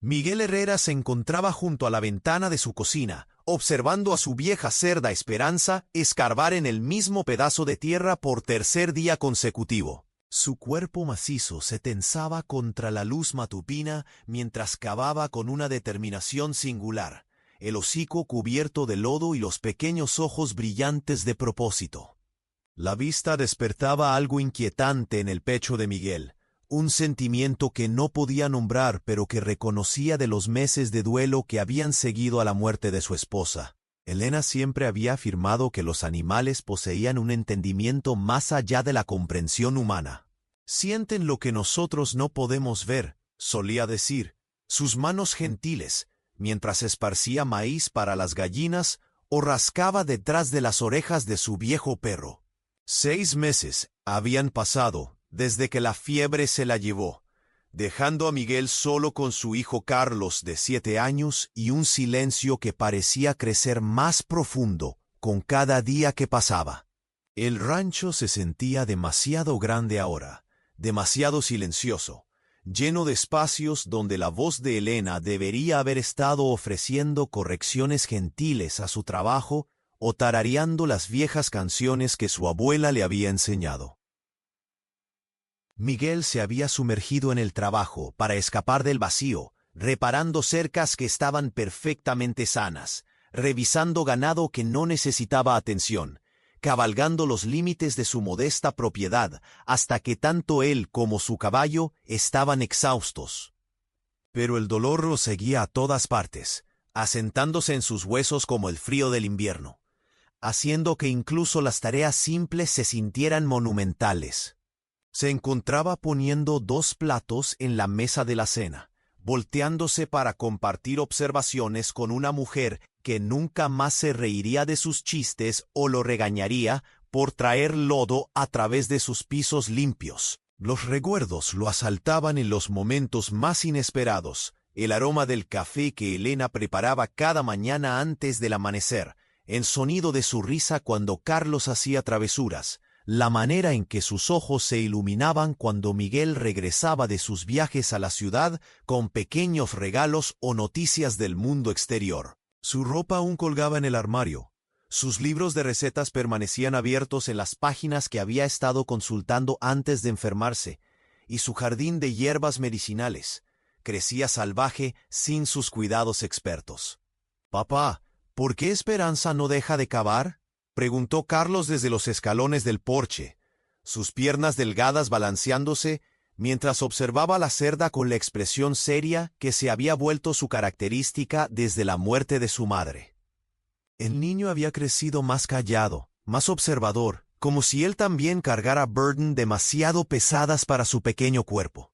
Miguel Herrera se encontraba junto a la ventana de su cocina, observando a su vieja cerda Esperanza escarbar en el mismo pedazo de tierra por tercer día consecutivo. Su cuerpo macizo se tensaba contra la luz matutina mientras cavaba con una determinación singular, el hocico cubierto de lodo y los pequeños ojos brillantes de propósito. La vista despertaba algo inquietante en el pecho de Miguel, un sentimiento que no podía nombrar pero que reconocía de los meses de duelo que habían seguido a la muerte de su esposa. Elena siempre había afirmado que los animales poseían un entendimiento más allá de la comprensión humana. Sienten lo que nosotros no podemos ver, solía decir. Sus manos gentiles, mientras esparcía maíz para las gallinas o rascaba detrás de las orejas de su viejo perro. 6 meses habían pasado desde que la fiebre se la llevó, dejando a Miguel solo con su hijo Carlos de 7 años y un silencio que parecía crecer más profundo con cada día que pasaba. El rancho se sentía demasiado grande ahora, demasiado silencioso, lleno de espacios donde la voz de Elena debería haber estado ofreciendo correcciones gentiles a su trabajo o tarareando las viejas canciones que su abuela le había enseñado. Miguel se había sumergido en el trabajo para escapar del vacío, reparando cercas que estaban perfectamente sanas, revisando ganado que no necesitaba atención, cabalgando los límites de su modesta propiedad hasta que tanto él como su caballo estaban exhaustos. Pero el dolor lo seguía a todas partes, asentándose en sus huesos como el frío del invierno, haciendo que incluso las tareas simples se sintieran monumentales. Se encontraba poniendo 2 platos en la mesa de la cena, volteándose para compartir observaciones con una mujer que nunca más se reiría de sus chistes o lo regañaría por traer lodo a través de sus pisos limpios. Los recuerdos lo asaltaban en los momentos más inesperados, el aroma del café que Elena preparaba cada mañana antes del amanecer, el sonido de su risa cuando Carlos hacía travesuras, la manera en que sus ojos se iluminaban cuando Miguel regresaba de sus viajes a la ciudad con pequeños regalos o noticias del mundo exterior. Su ropa aún colgaba en el armario. Sus libros de recetas permanecían abiertos en las páginas que había estado consultando antes de enfermarse, y su jardín de hierbas medicinales crecía salvaje sin sus cuidados expertos. «Papá, ¿por qué Esperanza no deja de cavar?», preguntó Carlos desde los escalones del porche, sus piernas delgadas balanceándose mientras observaba la cerda con la expresión seria que se había vuelto su característica desde la muerte de su madre. El niño había crecido más callado, más observador, como si él también cargara burden demasiado pesadas para su pequeño cuerpo.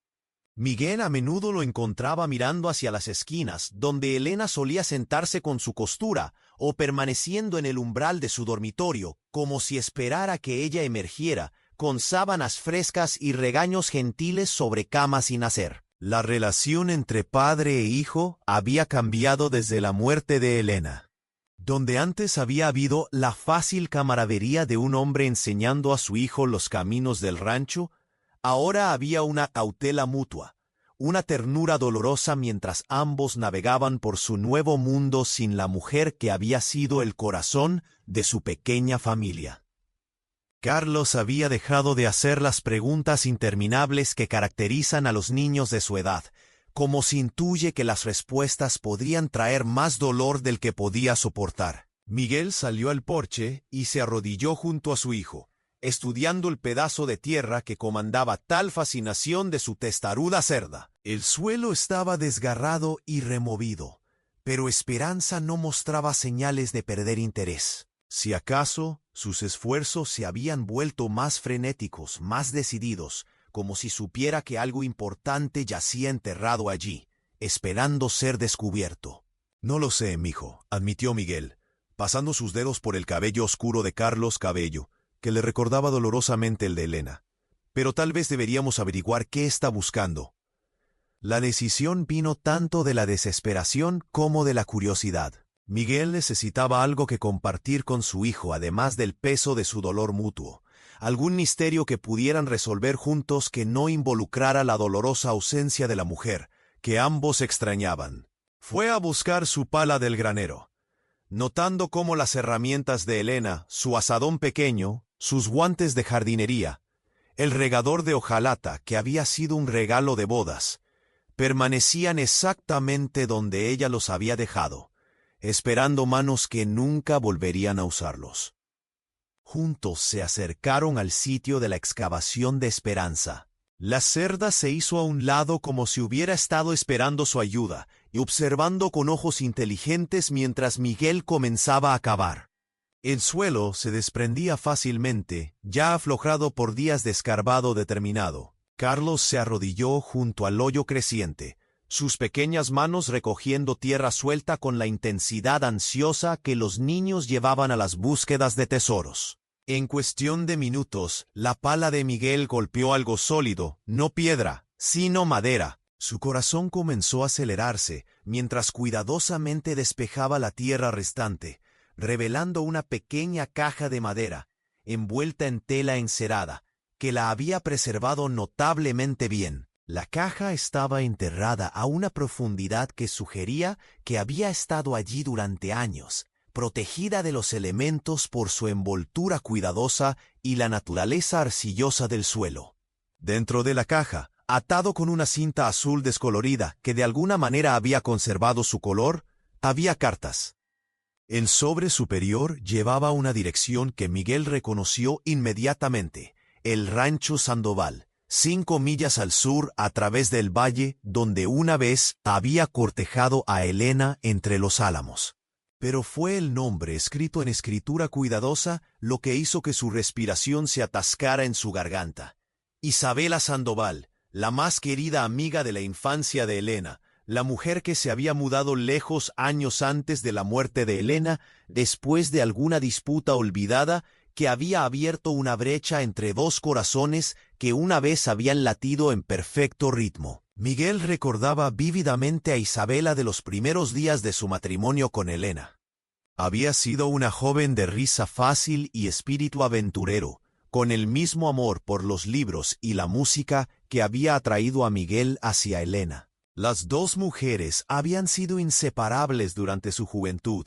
Miguel a menudo lo encontraba mirando hacia las esquinas, donde Elena solía sentarse con su costura, o permaneciendo en el umbral de su dormitorio, como si esperara que ella emergiera, con sábanas frescas y regaños gentiles sobre cama sin hacer. La relación entre padre e hijo había cambiado desde la muerte de Elena. Donde antes había habido la fácil camaradería de un hombre enseñando a su hijo los caminos del rancho, ahora había una cautela mutua, una ternura dolorosa mientras ambos navegaban por su nuevo mundo sin la mujer que había sido el corazón de su pequeña familia. Carlos había dejado de hacer las preguntas interminables que caracterizan a los niños de su edad, como si intuye que las respuestas podrían traer más dolor del que podía soportar. Miguel salió al porche y se arrodilló junto a su hijo, estudiando el pedazo de tierra que comandaba tal fascinación de su testaruda cerda. El suelo estaba desgarrado y removido, pero Esperanza no mostraba señales de perder interés. Si acaso, sus esfuerzos se habían vuelto más frenéticos, más decididos, como si supiera que algo importante yacía enterrado allí, esperando ser descubierto. «No lo sé, mijo», admitió Miguel, pasando sus dedos por el cabello oscuro de Carlos Cabello, que le recordaba dolorosamente el de Elena. «Pero tal vez deberíamos averiguar qué está buscando». La decisión vino tanto de la desesperación como de la curiosidad. Miguel necesitaba algo que compartir con su hijo, además del peso de su dolor mutuo. Algún misterio que pudieran resolver juntos que no involucrara la dolorosa ausencia de la mujer, que ambos extrañaban. Fue a buscar su pala del granero. Notando cómo las herramientas de Elena, su asadón pequeño, sus guantes de jardinería, el regador de hojalata que había sido un regalo de bodas, permanecían exactamente donde ella los había dejado, esperando manos que nunca volverían a usarlos. Juntos se acercaron al sitio de la excavación de Esperanza. La cerda se hizo a un lado como si hubiera estado esperando su ayuda y observando con ojos inteligentes mientras Miguel comenzaba a cavar. El suelo se desprendía fácilmente, ya aflojado por días de escarbado determinado. Carlos se arrodilló junto al hoyo creciente, sus pequeñas manos recogiendo tierra suelta con la intensidad ansiosa que los niños llevaban a las búsquedas de tesoros. En cuestión de minutos, la pala de Miguel golpeó algo sólido, no piedra, sino madera. Su corazón comenzó a acelerarse mientras cuidadosamente despejaba la tierra restante, revelando una pequeña caja de madera, envuelta en tela encerada, que la había preservado notablemente bien. La caja estaba enterrada a una profundidad que sugería que había estado allí durante años, protegida de los elementos por su envoltura cuidadosa y la naturaleza arcillosa del suelo. Dentro de la caja, atado con una cinta azul descolorida que de alguna manera había conservado su color, había cartas. El sobre superior llevaba una dirección que Miguel reconoció inmediatamente: el Rancho Sandoval, 5 millas al sur a través del valle donde una vez había cortejado a Elena entre los álamos. Pero fue el nombre escrito en escritura cuidadosa lo que hizo que su respiración se atascara en su garganta. Isabela Sandoval, la más querida amiga de la infancia de Elena, la mujer que se había mudado lejos años antes de la muerte de Elena, después de alguna disputa olvidada que había abierto una brecha entre dos corazones que una vez habían latido en perfecto ritmo. Miguel recordaba vívidamente a Isabela de los primeros días de su matrimonio con Elena. Había sido una joven de risa fácil y espíritu aventurero, con el mismo amor por los libros y la música que había atraído a Miguel hacia Elena. Las dos mujeres habían sido inseparables durante su juventud,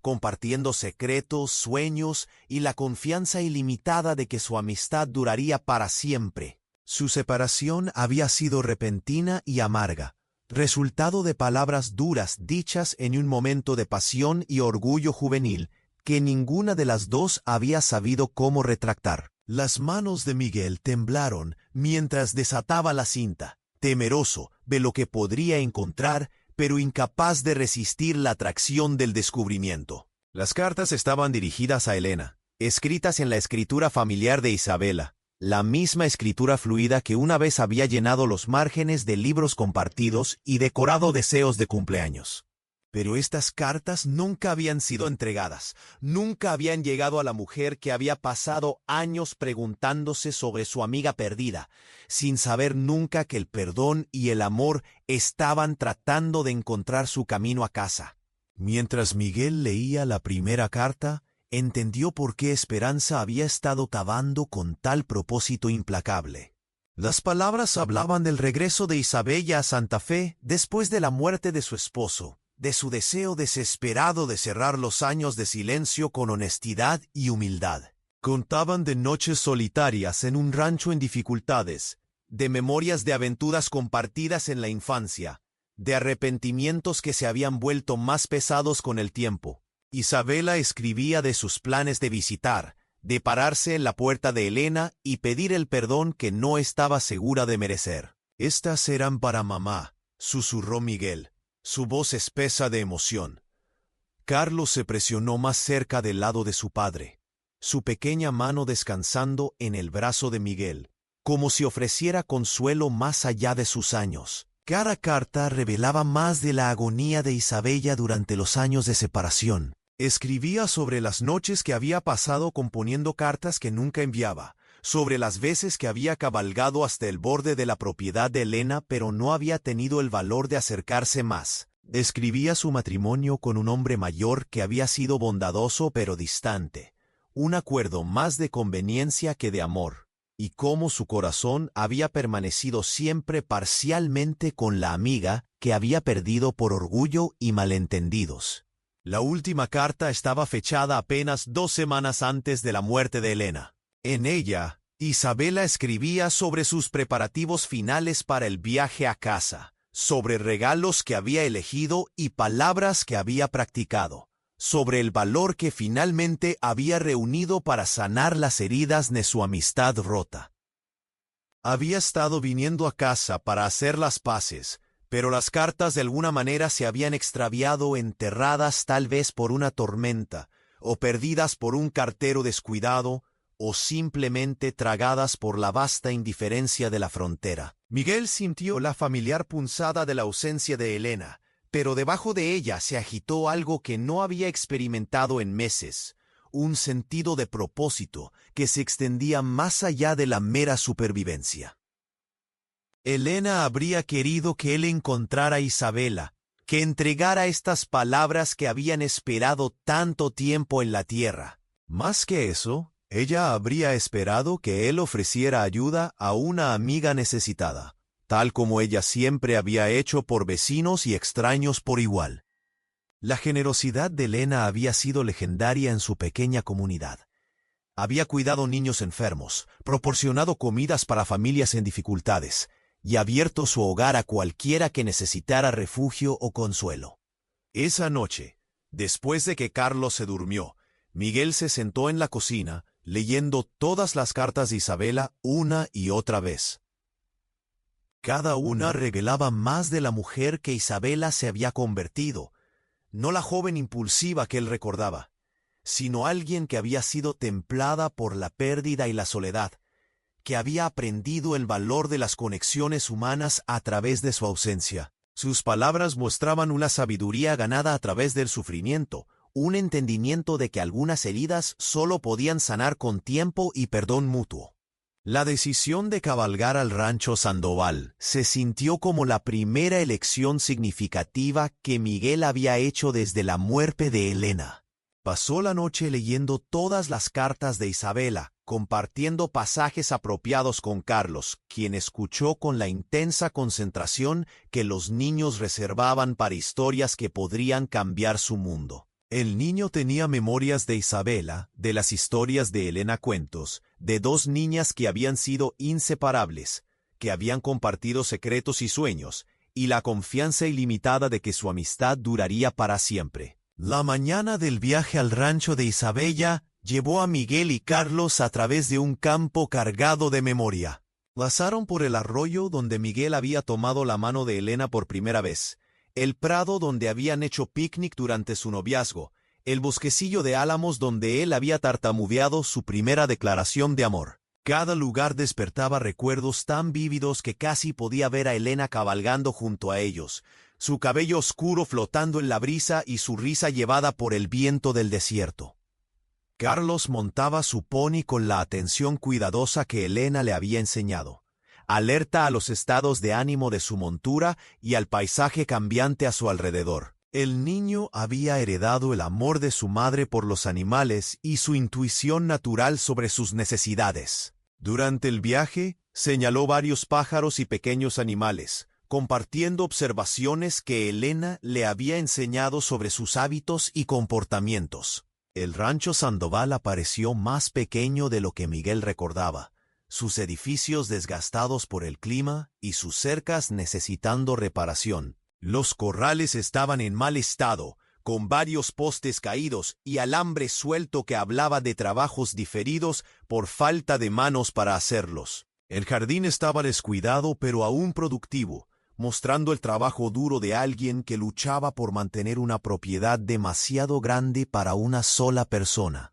compartiendo secretos, sueños y la confianza ilimitada de que su amistad duraría para siempre. Su separación había sido repentina y amarga, resultado de palabras duras dichas en un momento de pasión y orgullo juvenil que ninguna de las dos había sabido cómo retractar. Las manos de Miguel temblaron mientras desataba la cinta, temeroso de lo que podría encontrar, pero incapaz de resistir la atracción del descubrimiento. Las cartas estaban dirigidas a Elena, escritas en la escritura familiar de Isabela, la misma escritura fluida que una vez había llenado los márgenes de libros compartidos y decorado deseos de cumpleaños. Pero estas cartas nunca habían sido entregadas, nunca habían llegado a la mujer que había pasado años preguntándose sobre su amiga perdida, sin saber nunca que el perdón y el amor estaban tratando de encontrar su camino a casa. Mientras Miguel leía la primera carta, entendió por qué Esperanza había estado cavando con tal propósito implacable. Las palabras hablaban del regreso de Isabella a Santa Fe después de la muerte de su esposo, de su deseo desesperado de cerrar los años de silencio con honestidad y humildad. Contaban de noches solitarias en un rancho en dificultades, de memorias de aventuras compartidas en la infancia, de arrepentimientos que se habían vuelto más pesados con el tiempo. Isabela escribía de sus planes de visitar, de pararse en la puerta de Elena y pedir el perdón que no estaba segura de merecer. «Estas eran para mamá», susurró Miguel, su voz espesa de emoción. Carlos se presionó más cerca del lado de su padre, su pequeña mano descansando en el brazo de Miguel, como si ofreciera consuelo más allá de sus años. Cada carta revelaba más de la agonía de Isabella durante los años de separación. Escribía sobre las noches que había pasado componiendo cartas que nunca enviaba, sobre las veces que había cabalgado hasta el borde de la propiedad de Elena pero no había tenido el valor de acercarse más. Describía su matrimonio con un hombre mayor que había sido bondadoso pero distante, un acuerdo más de conveniencia que de amor, y cómo su corazón había permanecido siempre parcialmente con la amiga que había perdido por orgullo y malentendidos. La última carta estaba fechada apenas 2 semanas antes de la muerte de Elena. En ella, Isabela escribía sobre sus preparativos finales para el viaje a casa, sobre regalos que había elegido y palabras que había practicado, sobre el valor que finalmente había reunido para sanar las heridas de su amistad rota. Había estado viniendo a casa para hacer las paces, pero las cartas de alguna manera se habían extraviado, enterradas tal vez por una tormenta, o perdidas por un cartero descuidado, o simplemente tragadas por la vasta indiferencia de la frontera. Miguel sintió la familiar punzada de la ausencia de Elena, pero debajo de ella se agitó algo que no había experimentado en meses, un sentido de propósito que se extendía más allá de la mera supervivencia. Elena habría querido que él encontrara a Isabela, que entregara estas palabras que habían esperado tanto tiempo en la tierra. Más que eso, ella habría esperado que él ofreciera ayuda a una amiga necesitada, tal como ella siempre había hecho por vecinos y extraños por igual. La generosidad de Elena había sido legendaria en su pequeña comunidad. Había cuidado niños enfermos, proporcionado comidas para familias en dificultades, y abierto su hogar a cualquiera que necesitara refugio o consuelo. Esa noche, después de que Carlos se durmió, Miguel se sentó en la cocina, leyendo todas las cartas de Isabela una y otra vez. Cada una revelaba más de la mujer que Isabela se había convertido, no la joven impulsiva que él recordaba, sino alguien que había sido templada por la pérdida y la soledad, que había aprendido el valor de las conexiones humanas a través de su ausencia. Sus palabras mostraban una sabiduría ganada a través del sufrimiento, un entendimiento de que algunas heridas solo podían sanar con tiempo y perdón mutuo. La decisión de cabalgar al rancho Sandoval se sintió como la primera elección significativa que Miguel había hecho desde la muerte de Elena. Pasó la noche leyendo todas las cartas de Isabela, compartiendo pasajes apropiados con Carlos, quien escuchó con la intensa concentración que los niños reservaban para historias que podrían cambiar su mundo. El niño tenía memorias de Isabela, de las historias de Elena cuentos, de 2 niñas que habían sido inseparables, que habían compartido secretos y sueños, y la confianza ilimitada de que su amistad duraría para siempre. La mañana del viaje al rancho de Isabela llevó a Miguel y Carlos a través de un campo cargado de memoria. Pasaron por el arroyo donde Miguel había tomado la mano de Elena por primera vez, el prado donde habían hecho picnic durante su noviazgo, el bosquecillo de álamos donde él había tartamudeado su primera declaración de amor. Cada lugar despertaba recuerdos tan vívidos que casi podía ver a Elena cabalgando junto a ellos, su cabello oscuro flotando en la brisa y su risa llevada por el viento del desierto. Carlos montaba su pony con la atención cuidadosa que Elena le había enseñado, alerta a los estados de ánimo de su montura y al paisaje cambiante a su alrededor. El niño había heredado el amor de su madre por los animales y su intuición natural sobre sus necesidades. Durante el viaje, señaló varios pájaros y pequeños animales, compartiendo observaciones que Elena le había enseñado sobre sus hábitos y comportamientos. El rancho Sandoval apareció más pequeño de lo que Miguel recordaba, sus edificios desgastados por el clima y sus cercas necesitando reparación. Los corrales estaban en mal estado, con varios postes caídos y alambre suelto que hablaba de trabajos diferidos por falta de manos para hacerlos. El jardín estaba descuidado pero aún productivo, mostrando el trabajo duro de alguien que luchaba por mantener una propiedad demasiado grande para una sola persona.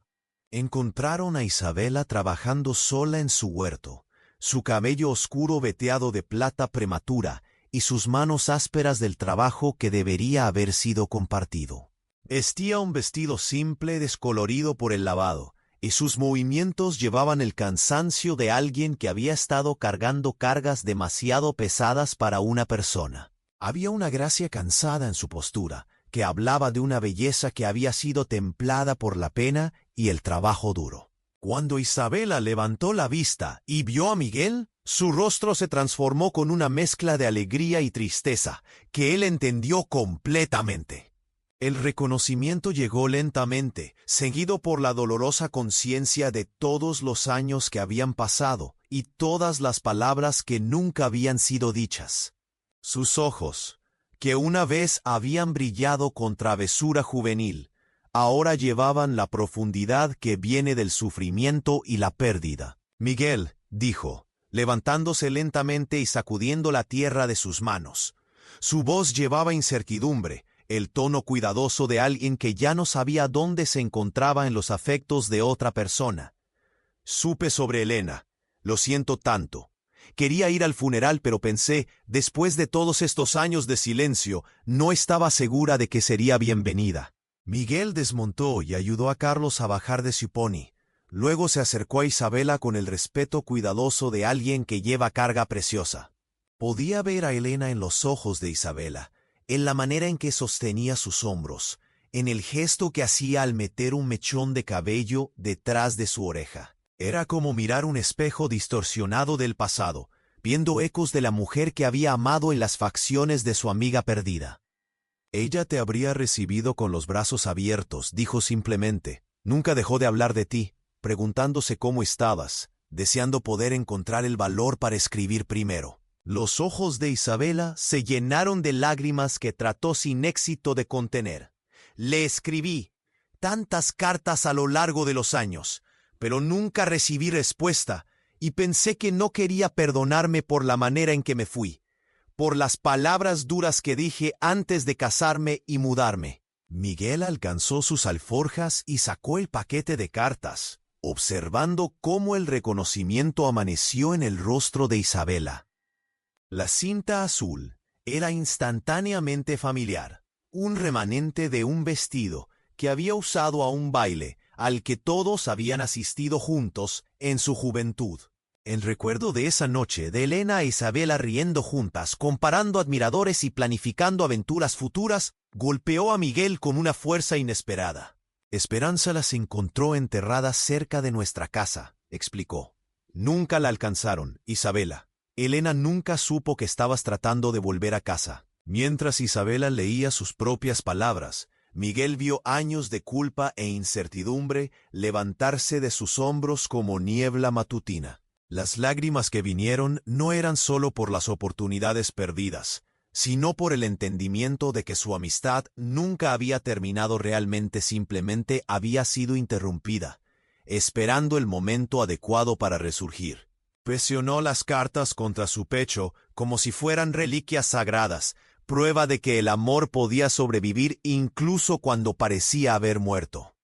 Encontraron a Isabela trabajando sola en su huerto, su cabello oscuro veteado de plata prematura y sus manos ásperas del trabajo que debería haber sido compartido. Vestía un vestido simple descolorido por el lavado, y sus movimientos llevaban el cansancio de alguien que había estado cargando cargas demasiado pesadas para una persona. Había una gracia cansada en su postura, que hablaba de una belleza que había sido templada por la pena y el trabajo duro. Cuando Isabela levantó la vista y vio a Miguel, su rostro se transformó con una mezcla de alegría y tristeza, que él entendió completamente. El reconocimiento llegó lentamente, seguido por la dolorosa conciencia de todos los años que habían pasado y todas las palabras que nunca habían sido dichas. Sus ojos, que una vez habían brillado con travesura juvenil, ahora llevaban la profundidad que viene del sufrimiento y la pérdida. «Miguel», dijo, levantándose lentamente y sacudiendo la tierra de sus manos. Su voz llevaba incertidumbre, el tono cuidadoso de alguien que ya no sabía dónde se encontraba en los afectos de otra persona. «Supe sobre Elena. Lo siento tanto. Quería ir al funeral, pero pensé, después de todos estos años de silencio, no estaba segura de que sería bienvenida». Miguel desmontó y ayudó a Carlos a bajar de su pony. Luego se acercó a Isabela con el respeto cuidadoso de alguien que lleva carga preciosa. Podía ver a Elena en los ojos de Isabela, en la manera en que sostenía sus hombros, en el gesto que hacía al meter un mechón de cabello detrás de su oreja. Era como mirar un espejo distorsionado del pasado, viendo ecos de la mujer que había amado en las facciones de su amiga perdida. «Ella te habría recibido con los brazos abiertos», dijo simplemente. Nunca dejó de hablar de ti, preguntándose cómo estabas, deseando poder encontrar el valor para escribir primero. Los ojos de Isabela se llenaron de lágrimas que trató sin éxito de contener. «Le escribí tantas cartas a lo largo de los años, pero nunca recibí respuesta, y pensé que no quería perdonarme por la manera en que me fui, por las palabras duras que dije antes de casarme y mudarme». Miguel alcanzó sus alforjas y sacó el paquete de cartas, observando cómo el reconocimiento amaneció en el rostro de Isabela. La cinta azul era instantáneamente familiar, un remanente de un vestido que había usado a un baile al que todos habían asistido juntos en su juventud. El recuerdo de esa noche de Elena e Isabela riendo juntas, comparando admiradores y planificando aventuras futuras, golpeó a Miguel con una fuerza inesperada. «Esperanza las encontró enterradas cerca de nuestra casa», explicó. «Nunca la alcanzaron, Isabela. Elena nunca supo que estabas tratando de volver a casa». Mientras Isabela leía sus propias palabras, Miguel vio años de culpa e incertidumbre levantarse de sus hombros como niebla matutina. Las lágrimas que vinieron no eran solo por las oportunidades perdidas, sino por el entendimiento de que su amistad nunca había terminado realmente, simplemente había sido interrumpida, esperando el momento adecuado para resurgir. Presionó las cartas contra su pecho como si fueran reliquias sagradas, prueba de que el amor podía sobrevivir incluso cuando parecía haber muerto.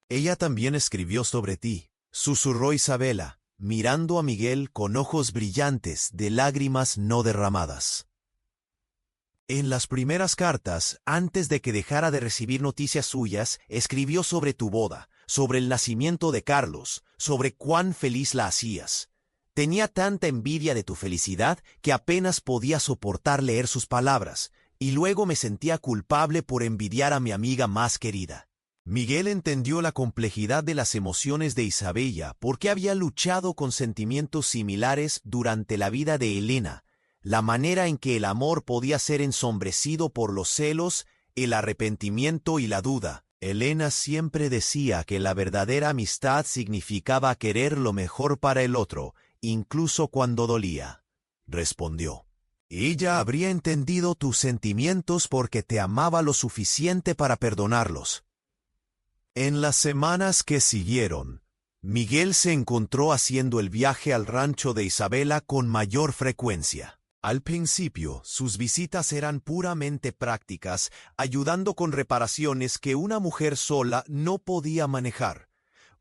«Ella también escribió sobre ti», susurró Isabela, mirando a Miguel con ojos brillantes de lágrimas no derramadas. En las primeras cartas, antes de que dejara de recibir noticias suyas, escribió sobre tu boda, sobre el nacimiento de Carlos, sobre cuán feliz la hacías. Tenía tanta envidia de tu felicidad que apenas podía soportar leer sus palabras, y luego me sentía culpable por envidiar a mi amiga más querida. Miguel entendió la complejidad de las emociones de Isabela porque había luchado con sentimientos similares durante la vida de Elena, la manera en que el amor podía ser ensombrecido por los celos, el arrepentimiento y la duda. Elena siempre decía que la verdadera amistad significaba querer lo mejor para el otro, incluso cuando dolía. Respondió. Ella habría entendido tus sentimientos porque te amaba lo suficiente para perdonarlos. En las semanas que siguieron, Miguel se encontró haciendo el viaje al rancho de Isabela con mayor frecuencia. Al principio, sus visitas eran puramente prácticas, ayudando con reparaciones que una mujer sola no podía manejar,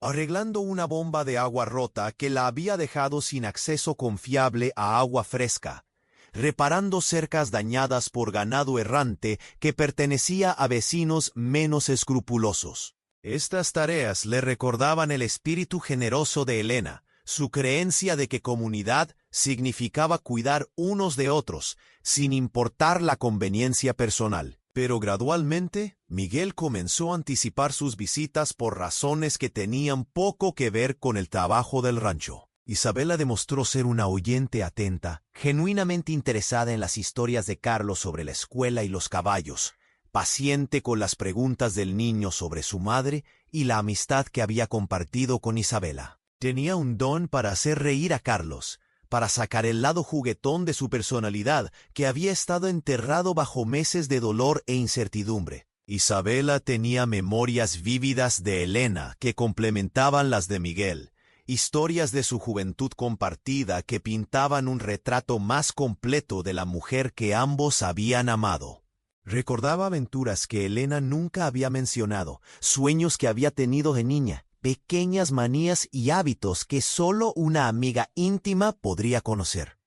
arreglando una bomba de agua rota que la había dejado sin acceso confiable a agua fresca, reparando cercas dañadas por ganado errante que pertenecía a vecinos menos escrupulosos. Estas tareas le recordaban el espíritu generoso de Elena, su creencia de que comunidad significaba cuidar unos de otros, sin importar la conveniencia personal. Pero gradualmente, Miguel comenzó a anticipar sus visitas por razones que tenían poco que ver con el trabajo del rancho. Isabela demostró ser una oyente atenta, genuinamente interesada en las historias de Carlos sobre la escuela y los caballos, paciente con las preguntas del niño sobre su madre y la amistad que había compartido con Isabela. Tenía un don para hacer reír a Carlos, para sacar el lado juguetón de su personalidad, que había estado enterrado bajo meses de dolor e incertidumbre. Isabela tenía memorias vívidas de Elena que complementaban las de Miguel, historias de su juventud compartida que pintaban un retrato más completo de la mujer que ambos habían amado. Recordaba aventuras que Elena nunca había mencionado, sueños que había tenido de niña, pequeñas manías y hábitos que solo una amiga íntima podría conocer.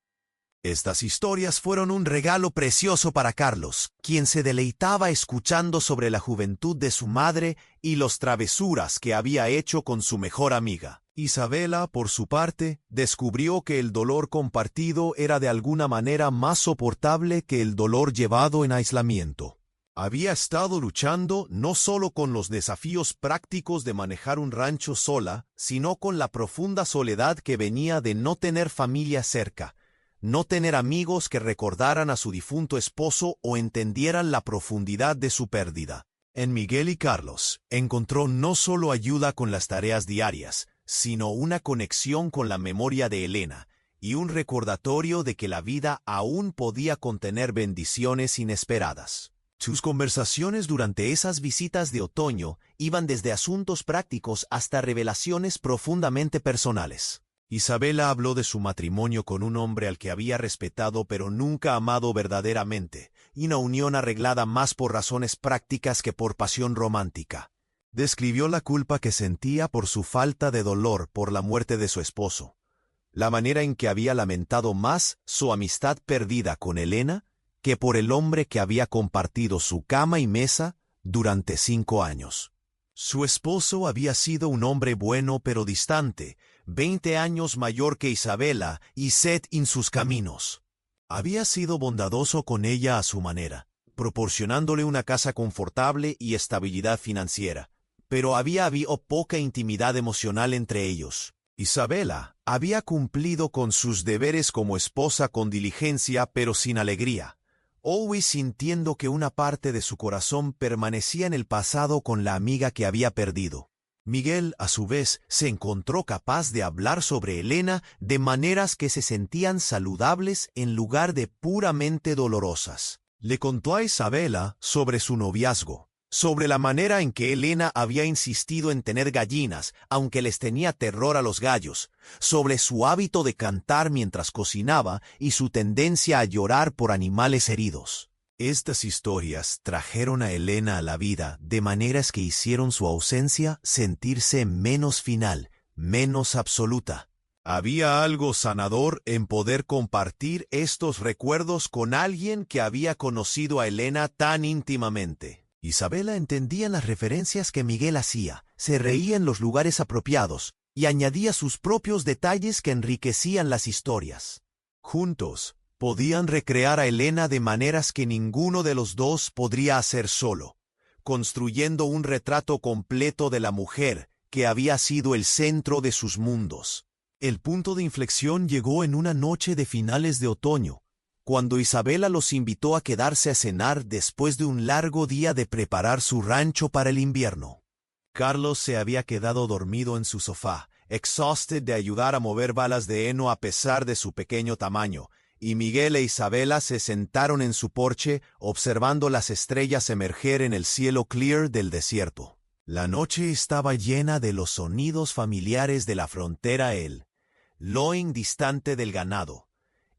Estas historias fueron un regalo precioso para Carlos, quien se deleitaba escuchando sobre la juventud de su madre y las travesuras que había hecho con su mejor amiga. Isabela, por su parte, descubrió que el dolor compartido era de alguna manera más soportable que el dolor llevado en aislamiento. Había estado luchando no solo con los desafíos prácticos de manejar un rancho sola, sino con la profunda soledad que venía de no tener familia cerca, no tener amigos que recordaran a su difunto esposo o entendieran la profundidad de su pérdida. En Miguel y Carlos encontró no solo ayuda con las tareas diarias, sino una conexión con la memoria de Elena y un recordatorio de que la vida aún podía contener bendiciones inesperadas. Sus conversaciones durante esas visitas de otoño iban desde asuntos prácticos hasta revelaciones profundamente personales. Isabela habló de su matrimonio con un hombre al que había respetado pero nunca amado verdaderamente, y una unión arreglada más por razones prácticas que por pasión romántica. Describió la culpa que sentía por su falta de dolor por la muerte de su esposo, la manera en que había lamentado más su amistad perdida con Elena que por el hombre que había compartido su cama y mesa durante 5 años. Su esposo había sido un hombre bueno pero distante, 20 años mayor que Isabela y set en sus caminos. Había sido bondadoso con ella a su manera, proporcionándole una casa confortable y estabilidad financiera, pero había habido poca intimidad emocional entre ellos. Isabela había cumplido con sus deberes como esposa con diligencia pero sin alegría, always sintiendo que una parte de su corazón permanecía en el pasado con la amiga que había perdido. Miguel, a su vez, se encontró capaz de hablar sobre Elena de maneras que se sentían saludables en lugar de puramente dolorosas. Le contó a Isabela sobre su noviazgo, sobre la manera en que Elena había insistido en tener gallinas, aunque les tenía terror a los gallos, sobre su hábito de cantar mientras cocinaba y su tendencia a llorar por animales heridos. Estas historias trajeron a Elena a la vida de maneras que hicieron su ausencia sentirse menos final, menos absoluta. Había algo sanador en poder compartir estos recuerdos con alguien que había conocido a Elena tan íntimamente. Isabela entendía las referencias que Miguel hacía, se reía en los lugares apropiados y añadía sus propios detalles que enriquecían las historias. Juntos, podían recrear a Elena de maneras que ninguno de los dos podría hacer solo, construyendo un retrato completo de la mujer que había sido el centro de sus mundos. El punto de inflexión llegó en una noche de finales de otoño, cuando Isabela los invitó a quedarse a cenar después de un largo día de preparar su rancho para el invierno. Carlos se había quedado dormido en su sofá, exhausted de ayudar a mover balas de heno a pesar de su pequeño tamaño, y Miguel e Isabela se sentaron en su porche observando las estrellas emerger en el cielo clear del desierto. La noche estaba llena de los sonidos familiares de la frontera, el lowing distante del ganado,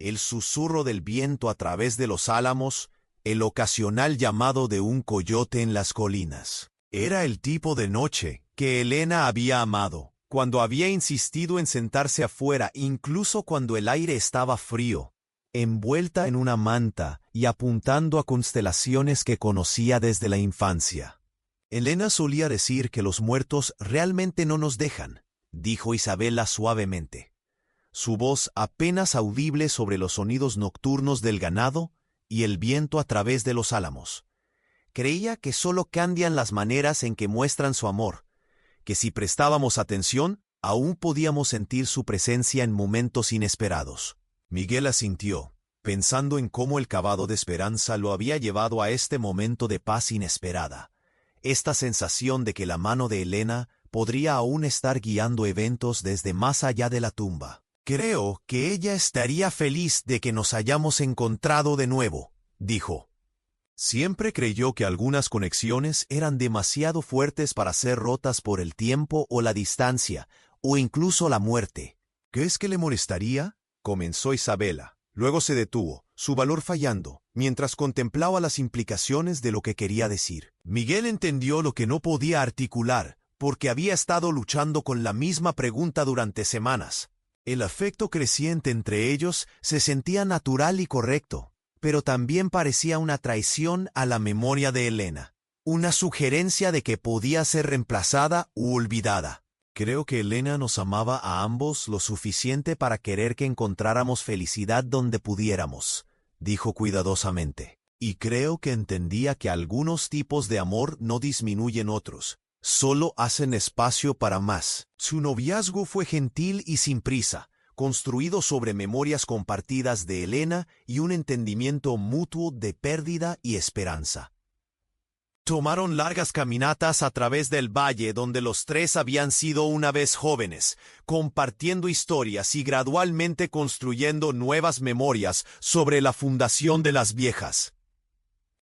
el susurro del viento a través de los álamos, el ocasional llamado de un coyote en las colinas. Era el tipo de noche que Elena había amado, cuando había insistido en sentarse afuera incluso cuando el aire estaba frío, envuelta en una manta y apuntando a constelaciones que conocía desde la infancia. Elena solía decir que los muertos realmente no nos dejan, dijo Isabela suavemente, su voz apenas audible sobre los sonidos nocturnos del ganado y el viento a través de los álamos. creía que solo cambian las maneras en que muestran su amor, que si prestábamos atención, aún podíamos sentir su presencia en momentos inesperados. Miguel asintió, pensando en cómo el cavado de esperanza lo había llevado a este momento de paz inesperada. Esta sensación de que la mano de Elena podría aún estar guiando eventos desde más allá de la tumba. «Creo que ella estaría feliz de que nos hayamos encontrado de nuevo», dijo. Siempre creyó que algunas conexiones eran demasiado fuertes para ser rotas por el tiempo o la distancia, o incluso la muerte. «¿Qué es que le molestaría?», comenzó Isabela. Luego se detuvo, su valor fallando, mientras contemplaba las implicaciones de lo que quería decir. Miguel entendió lo que no podía articular, porque había estado luchando con la misma pregunta durante semanas. El afecto creciente entre ellos se sentía natural y correcto, pero también parecía una traición a la memoria de Elena, una sugerencia de que podía ser reemplazada u olvidada. «Creo que Elena nos amaba a ambos lo suficiente para querer que encontráramos felicidad donde pudiéramos», dijo cuidadosamente. «Y creo que entendía que algunos tipos de amor no disminuyen otros, solo hacen espacio para más». Su noviazgo fue gentil y sin prisa, construido sobre memorias compartidas de Elena y un entendimiento mutuo de pérdida y esperanza. Tomaron largas caminatas a través del valle donde los tres habían sido una vez jóvenes, compartiendo historias y gradualmente construyendo nuevas memorias sobre la fundación de las viejas.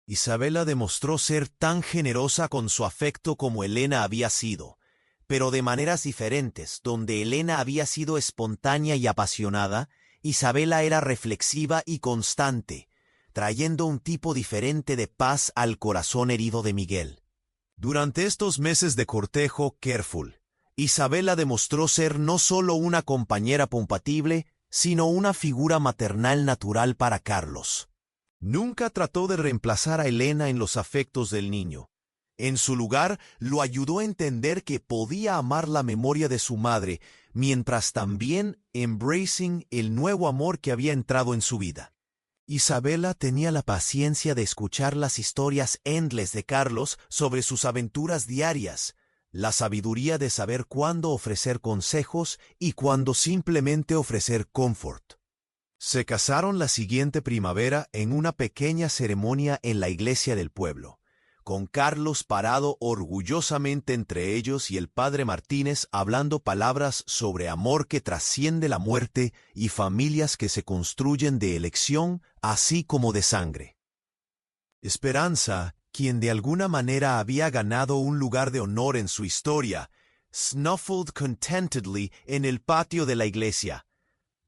Isabela demostró ser tan generosa con su afecto como Elena había sido, pero de maneras diferentes. Donde Elena había sido espontánea y apasionada, Isabela era reflexiva y constante, trayendo un tipo diferente de paz al corazón herido de Miguel. Durante estos meses de cortejo careful, Isabela demostró ser no solo una compañera compatible, sino una figura maternal natural para Carlos. Nunca trató de reemplazar a Elena en los afectos del niño. En su lugar, lo ayudó a entender que podía amar la memoria de su madre, mientras también embracing el nuevo amor que había entrado en su vida. Isabela tenía la paciencia de escuchar las historias endless de Carlos sobre sus aventuras diarias, la sabiduría de saber cuándo ofrecer consejos y cuándo simplemente ofrecer confort. Se casaron la siguiente primavera en una pequeña ceremonia en la iglesia del pueblo, con Carlos parado orgullosamente entre ellos y el padre Martínez hablando palabras sobre amor que trasciende la muerte y familias que se construyen de elección así como de sangre. Esperanza, quien de alguna manera había ganado un lugar de honor en su historia, snuffled contentedly en el patio de la iglesia,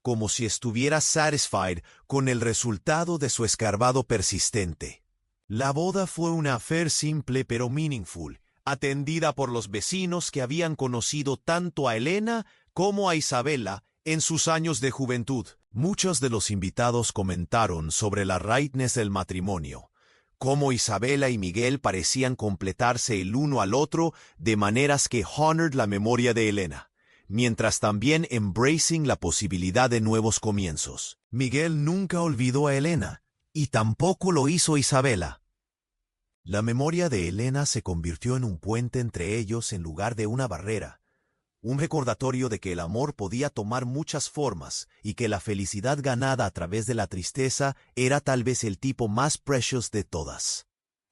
como si estuviera satisfied con el resultado de su escarbado persistente. La boda fue una affair simple pero meaningful, atendida por los vecinos que habían conocido tanto a Elena como a Isabela en sus años de juventud. Muchos de los invitados comentaron sobre la rightness del matrimonio, cómo Isabela y Miguel parecían completarse el uno al otro de maneras que honored la memoria de Elena, mientras también embracing la posibilidad de nuevos comienzos. Miguel nunca olvidó a Elena, y tampoco lo hizo Isabela. La memoria de Elena se convirtió en un puente entre ellos en lugar de una barrera, un recordatorio de que el amor podía tomar muchas formas y que la felicidad ganada a través de la tristeza era tal vez el tipo más precious de todas.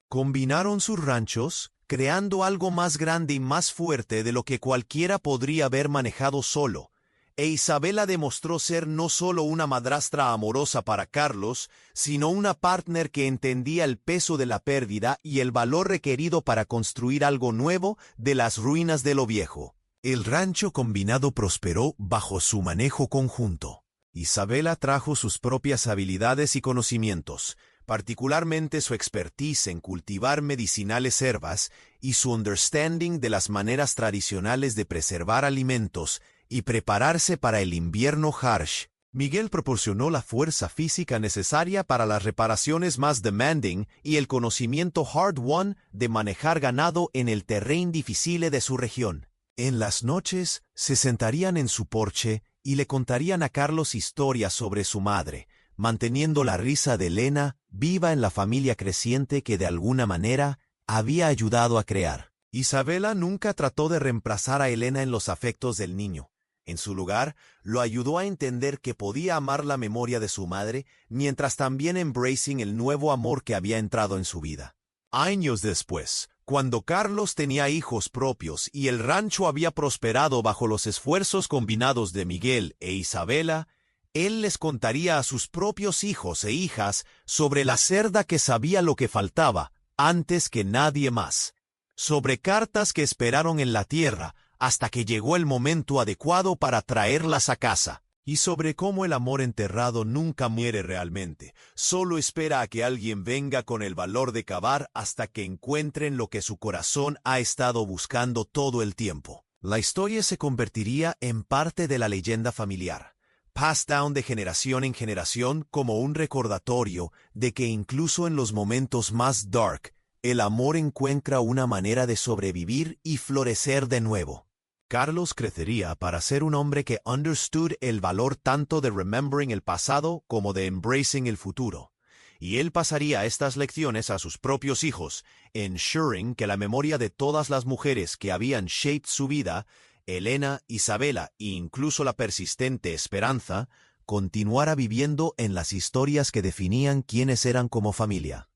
Combinaron sus ranchos, creando algo más grande y más fuerte de lo que cualquiera podría haber manejado solo, e Isabela demostró ser no solo una madrastra amorosa para Carlos, sino una partner que entendía el peso de la pérdida y el valor requerido para construir algo nuevo de las ruinas de lo viejo. El rancho combinado prosperó bajo su manejo conjunto. Isabela trajo sus propias habilidades y conocimientos, particularmente su expertise en cultivar medicinales herbas y su understanding de las maneras tradicionales de preservar alimentos y prepararse para el invierno harsh. Miguel proporcionó la fuerza física necesaria para las reparaciones más demanding y el conocimiento hard-won de manejar ganado en el terreno difícil de su región. En las noches se sentarían en su porche y le contarían a Carlos historias sobre su madre, manteniendo la risa de Elena viva en la familia creciente que de alguna manera había ayudado a crear. Isabela nunca trató de reemplazar a Elena en los afectos del niño. En su lugar, lo ayudó a entender que podía amar la memoria de su madre, mientras también embracing el nuevo amor que había entrado en su vida. Años después, cuando Carlos tenía hijos propios y el rancho había prosperado bajo los esfuerzos combinados de Miguel e Isabela, él les contaría a sus propios hijos e hijas sobre la cerda que sabía lo que faltaba antes que nadie más, sobre cartas que esperaron en la tierra hasta que llegó el momento adecuado para traerlas a casa, y sobre cómo el amor enterrado nunca muere realmente, solo espera a que alguien venga con el valor de cavar hasta que encuentren lo que su corazón ha estado buscando todo el tiempo. La historia se convertiría en parte de la leyenda familiar, passed down de generación en generación como un recordatorio de que incluso en los momentos más dark, el amor encuentra una manera de sobrevivir y florecer de nuevo. Carlos crecería para ser un hombre que understood el valor tanto de remembering el pasado como de embracing el futuro. Y él pasaría estas lecciones a sus propios hijos, ensuring que la memoria de todas las mujeres que habían shaped su vida, Elena, Isabela e incluso la persistente Esperanza, continuara viviendo en las historias que definían quiénes eran como familia.